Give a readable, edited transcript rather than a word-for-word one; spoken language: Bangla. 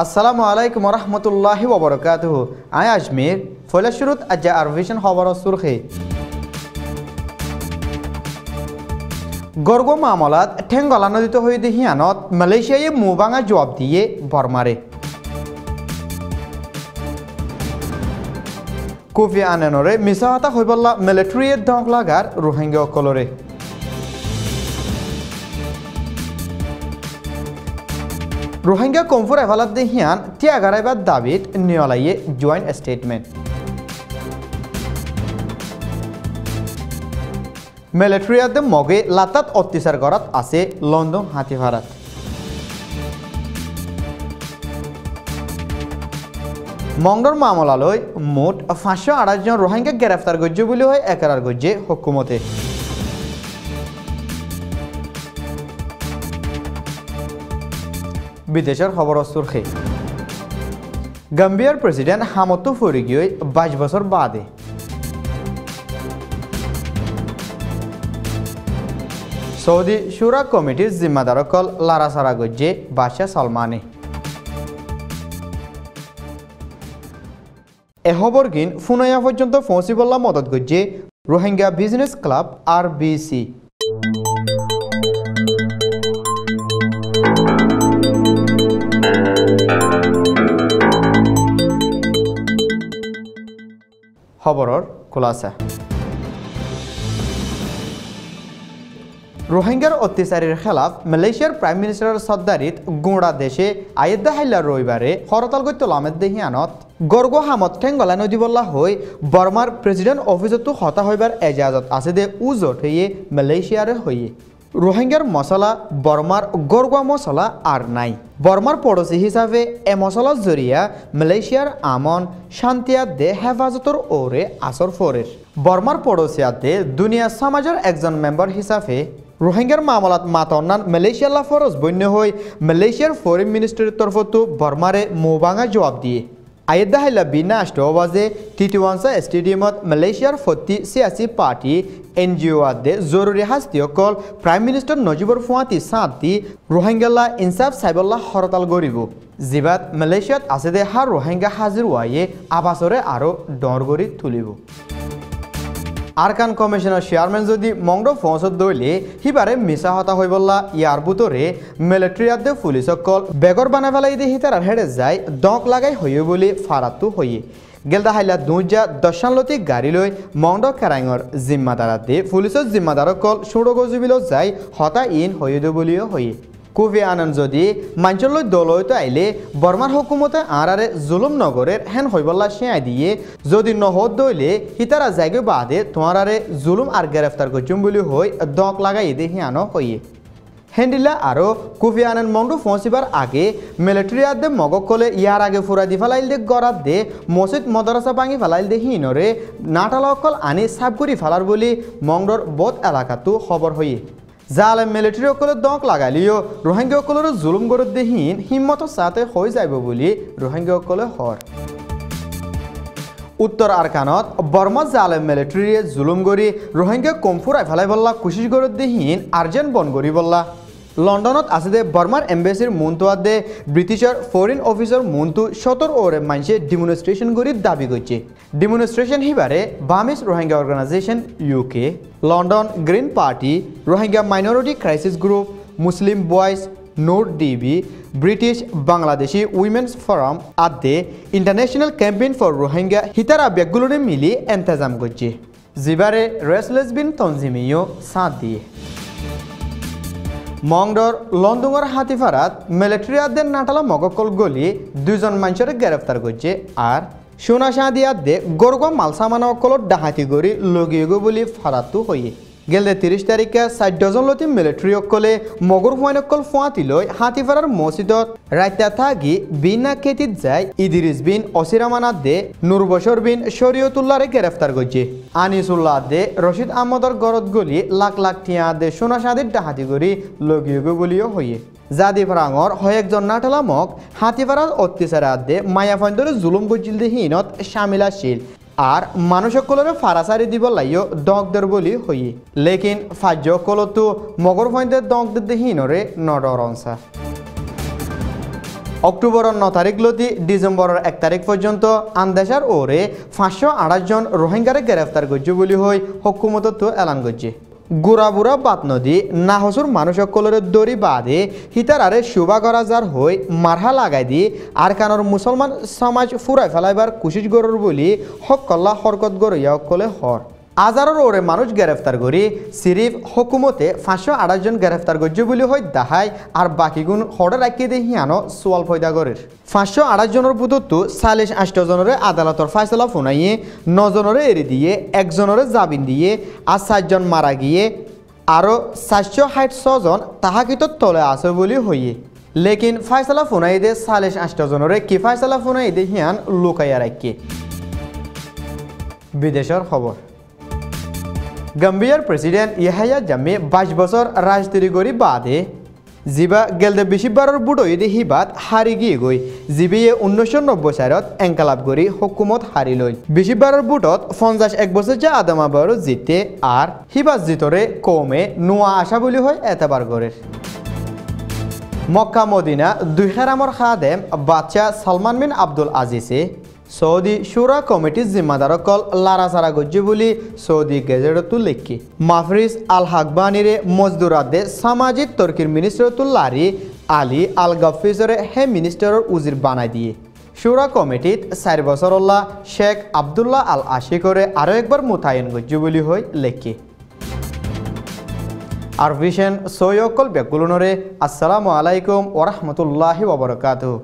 আসসালামু আলাইকুম রহমতুল্লাহি ওবরাকাতুহু। আয় আজমির ফলে শুরুত আজ্জা আরভিশন খবর সুরখে গর্গ মামলাত ঠেঙ্গলা নদীত হয়ে দেহিয়ানত মালয়েশিয়ায় মুবাঙা জবাব দিয়ে বর্মারে কোফি আনানরে মিসাহাতা হইবল্লা মিলিটারির দং লাগার রোহিঙ্গা অকলরে রোহিঙ্গা কমফুর এভালাত দেহিয়ান তিয়াগারাইবার দাবিত নিয়লাইয়ে জয়েন্ট স্টেটমেন্ট মিলিটারিয়াতে মগে লাতাত অত্যাচার করাত আছে লন্ডন হাতিভারাত মংডর মামলালৈ মোট 528 জন রোহিঙ্গা গ্রেফতার গজ্জে বলে হয় একরার গজ্জে হুকুমতে বিদেশের খবর সুরখে গাম্বিয়ার প্রেসিডেন্ট হামতু ফরিগিয় 22 বছর বাদে সৌদি শুরা কমিটির জিম্মাদারকল লারাসারা গজ্জে বাদশাহ সালমানে এহবরগিন ফুনাইয়া পর্যন্ত পৌঁছিবল্লা মদত গজ্জে রোহিঙ্গা বিজনেস ক্লাব RBC খবরের খুলাসা রোহিঙ্গার অত্যাচারের খেলাফ মালয়েশিয়ার প্রাইম মিনিস্টারের সর্দারিত গোড়া দেশে আয়েদ্দা হাইলার রবিবারে হরতাল গত্য লামেদ দেহিয়ানত গর্গ হামত ঠেঙ্গলা নদী বল্লা হই বর্মার প্রেসিডেন্ট অফিসতো হতা হইবার এজাজত আছে দে উজট হইয়ে মালয়েশিয়ারে হইয়ে রোহিঙ্গার মশলা বর্মার গরগুয়া মশলা আর নাই বর্মার পড়োশি হিসাবে এ মশলার জরিয়া মালয়েশিয়ার আমন শান্তিয়াত দে হেফাজতর ওরে আসর ফরের বর্মার পড়োশিয়াতে দুনিয়া সমাজের একজন মেম্বার হিসাবে রোহিঙ্গার মামলাত মাতন্নান মালয়েশিয়াল্লা ফরজ বন্য হই মালয়েশিয়ার ফরেন মিনিস্ট্রির তরফতো বর্মারে মোবাঙা জবাব দিয়ে আয়েদ্দা হাইলা বিনা আষ্টবাজে টিটিওয়ানসা স্টেডিয়ামত মালয়েশিয়ার ফতি সিয়াসি পার্টি NGO আদে জরুরি হাস্তি অকল প্রাইম মিনিস্টার নজিবুর ফুয়াতি সাঁতি রোহিঙ্গাল্লা ইনসাফ সাইবল্লা হরতাল গরিব জিবাত মালয়েশিয়াত আছে দে হার রোহিঙ্গা হাজির ওয়াইয়ে আবাসরে আরো ডর গড়ি তুলিব আরকান কমিশনের চেয়ারম্যান যদি মংডো ফৌসত দইলে হিবারে মিছা হতা হইবল্লা ইয়ার বুতরে মিলিটারিয়াদে পুলিশ অকল বেগর বানা ফেলাই দিয়ে হিতার হেড়ে যায় দক লাগাই হইয়ে বলে ফারাতু হইয়ে গেলদা হাইলা দুজা দশানলতি গাড়ি লই মংডো কেরাঙর জিম্মাদারাতে পুলিশের জিম্মাদার অকল সুড়ো গজুবিল যাই হতা ইন হইয়ে দে বলিও হইয়ে কোফি আনান যদি মাঞ্চললৈ দলয়তো আইলে বর্মার হুকুমতে আরারে জুলুম নগরের হেন হইবল্লা শেয়াই দিয়ে যদি নহদ দইলে হিতারা জায়গা বাদে তোমারারে জুলুম আর গ্রেফতার করছুম বলি হই দক লাগাই দে হিয়ানো হইয়ে হেন্ডিলা আরো কোফি আনান মংডু পৌঁছিবার আগে মিলিটারি আদে মগকলে ইয়ার আগে ফুরা দি ফেলাইল দে গড়াত দে মসজিদ মদরসা ভাঙি ফেলাইল দে হিনরে নাটালকল আনি সাফ করি ফেলার বলি মংডর বোধ এলাকাতো খবর হইয়ে জালে মিলিটারি অকলে দক লাগালিও রোহিঙ্গা অকলের জুলুম গরত দেহীন হিম্মত সাথে হয়ে যাইব বলি রোহিঙ্গা অকলে হর উত্তর আরকানত বর্মা জালে মিলিটারি জুলুম গরি রোহিঙ্গা কমফুরাই ফেলাই বললা কুশিস গরত দেহীন আর্জেন্ট বন গরি বললা লন্ডনত আছে দে বর্মার এম্বাসির মুন্তুয়াদ দে ব্রিটিশের ফরেন অফিসার মুন্তু 17 ওরে মানছে ডেমনস্ট্রেশন গরি দাবি করছে ডেমনস্ট্রেশন হিবারে বামিস Rohingya organisation UK London green party Rohingya minority crisis group Muslim boys note DB British Bangladeshi women's forum আদে ইন্টারন্যাশনাল ক্যাম্পেইন ফর রোহিঙ্গা হিতারা ব্যাগগুলোরে মিলি এন্তেজাম করছে জিবারে রেসলেস বিন তনজিমিও সাথ দিয়ে মংডর লন্ডনের হাতিফারাত মিলিটারি আদের নাটালা মগকল গলি 2 জন মানুষের গ্রেফতার করছে আর সোনা শাহদিয়া দে গরগা মালসামানা অকলত ডাহাতি গড়ি লগিয়েগো বলি ফারাতু হইয়ে গেলে 30 তারিখে 60 ডজন লতি মিলিটারি অকলে মগর হুয়াইন অকল ফুয়াতি লই হাতিফারার মসজিদত রাইতা থাকি বিনা খেতিত যায় ইদিরিস বিন অসিরামানা দে নুরবশর বিন শরীয়তুল্লাহরে গ্রেফতার করছে আনিসুল্লাহ দে রশিদ আহমদর গরত গলি লাখ লাখ টিয়া দে সোনা শাহদির ডাহাতি গড়ি লগিয়েগো বলিও হইয়ে জাদি ফরাঙর হয়েকজন নাটালামক হাতিফারার অত্যাচার আদে মায়াফাইন্দরে জুলুম গজিল দেহীনত শামিল আসিল আর মানুষ সকলের ফারাসারি দিব লাইও দগদের বলি হই লেকিন ফাজ্য কলতো মগর ফাইন্দের দগদের দেহিনরে নডরংসা অক্টোবরের 9 তারিখ লতি ডিসেম্বরের 1 তারিখ পর্যন্ত আন্দেশার ওরে 528 জন রোহিঙ্গারে গ্রেফতার করছে বলে হই হকুমতত এলান করছে গুড়াবুড়া বাত নদী নাহসুর মানুষ সকলের দড়ি বাদে হিতারারে শুভা করা যার হই মারহা লাগাই দি আর কানর মুসলমান সমাজ ফুরাই ফেলাইবার কুশিস গরুর বলি হকল্লা হরকত গরইয়া সকলে হর আজারের ওরে মানুষ গ্রেফতার করি সিরিফ হকুমতে 528 জন গ্রেফতার করছে বলে হয় দাহাই আর বাকিগুণ হরে রাখিয়ে দিয়ে হিয়ানো সোয়াল ফয়দা করের 528 জনের বুধত্ব 48 জনের আদালতর ফাইসলা ফোনাইয়ে 9 জনের এড়ি দিয়ে 1 জনের জামিন দিয়ে আর 4 জন মারা গিয়ে আরও 466 জন তাহাকিত তলে আছে বলে হইয়ে লেকিন ফাইসলা ফোনাই দে 48 জনের কি ফাইসলা ফোনাই দে হিয়ান লুকাইয়া রাখিয়ে বিদেশের খবর গাম্বিয়ার প্রেসিডেন্ট ইয়াহিয়া জাম্মি 22 বছর রাজনীতি করি বাদে জিবা গেলদে 20বারের বুট হইতে হিবাত হারি গিয়ে গই জিবিয়ে 1990 সালত এনকালাব করি হকুমত হারি লই 20বারের বুটত 51 বছর যা আদম আবারও জিতে আর হিবাত জিতরে কমে নোয়া আশা বলি হয় এতবার গরের মক্কা মদিনা দুই খেরামর খাদেম বাদশাহ সালমান বিন আব্দুল আজিজে সৌদি শুরা কমিটির জিম্মাদারকল লারাসারা গজ্জি বলি সৌদি গেজেটত লেখি মাফরিস আল হাকবানিরে মজদুরাদে সামাজিক তর্কির মিনিস্টারতুল্লারি আলী আল গফিজরে হে মিনিস্টারের উজির বানাই দিয়ে শুরা কমিটিত 4 বছরল্লা শেখ আবদুল্লাহ আল আশিকরে আরও একবার মোতায়েন গজ্জি বলি হয় লেখি আর ভিশন সৈয়কল বেকুলনরে আসসালামু আলাইকুম ওরহমতুল্লাহি ওবরাকাতুহু।